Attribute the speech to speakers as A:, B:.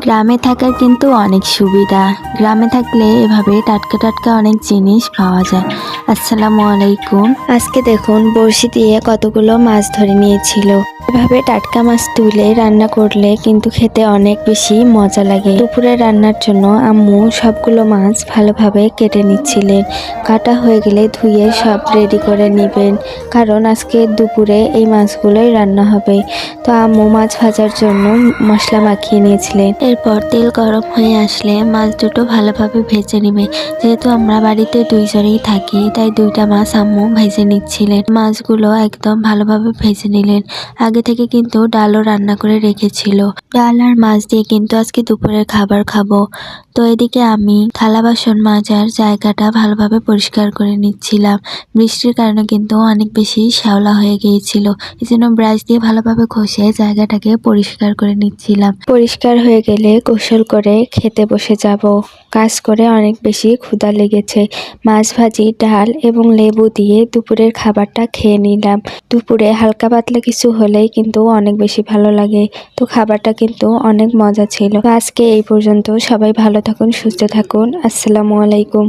A: গ্রামে থাকার কিন্তু অনেক সুবিধা। গ্রামে থাকলে এভাবে টাটকা টাটকা অনেক জিনিস পাওয়া যায়। আসসালামু আলাইকুম। আজকে দেখুন বড়শি দিয়ে কতগুলো মাছ ধরে নিয়েছিল। এভাবে টাটকা মাছ তুলে রান্না করলে কিন্তু খেতে অনেক বেশি মজা লাগে। দুপুরে রান্নার জন্য আম্মু সবগুলো মাছ ভালোভাবে কেটে নিচ্ছিলেন। কাটা হয়ে গেলে ধুয়ে সব রেডি করে নেবেন, কারণ আজকে দুপুরে এই মাছগুলোই রান্না হবে। তো আম্মু মাছ ভাজার জন্য মশলা মাখিয়ে নিয়েছিলেন। এরপর তেল গরম হয়ে আসলে মাছ দুটো ভালোভাবে ভেজে নেবে। যেহেতু আমরা বাড়িতে দুইজনেই থাকি, তাই দুইটা মাছ আম্মু ভেজে নিচ্ছিলেন। মাছগুলো একদম ভালোভাবে ভেজে নিলেন। আগে থেকে কিন্তু ডালও রান্না করে রেখেছিল। ডাল আর মাছ দিয়ে কিন্তু আজকে দুপুরের খাবার খাবো। তো এদিকে আমি থালা বাসন মাজার জায়গাটা ভালোভাবে পরিষ্কার করে নিচ্ছিলাম। বৃষ্টির কারণে কিন্তু অনেক বেশি শ্যাওলা হয়ে গিয়েছিল। এই জন্য ব্রাশ দিয়ে ভালোভাবে ঘষে জায়গাটাকে পরিষ্কার করে নিচ্ছিলাম। পরিষ্কার হয়ে গেলে গোসল করে খেতে বসে যাব। কাজ করে অনেক বেশি ক্ষুধা লেগেছে। মাছ ভাজি, ডাল এবং লেবু দিয়ে দুপুরের খাবারটা খেয়ে নিলাম। দুপুরে হালকা পাতলা কিছু হলেই কিন্তু অনেক বেশি ভালো লাগে। তো খাবারটা কিন্তু অনেক মজা ছিল। তো আজকে এই পর্যন্ত। সবাই ভালো থাকুন, সুস্থ থাকুন। আসসালামু আলাইকুম।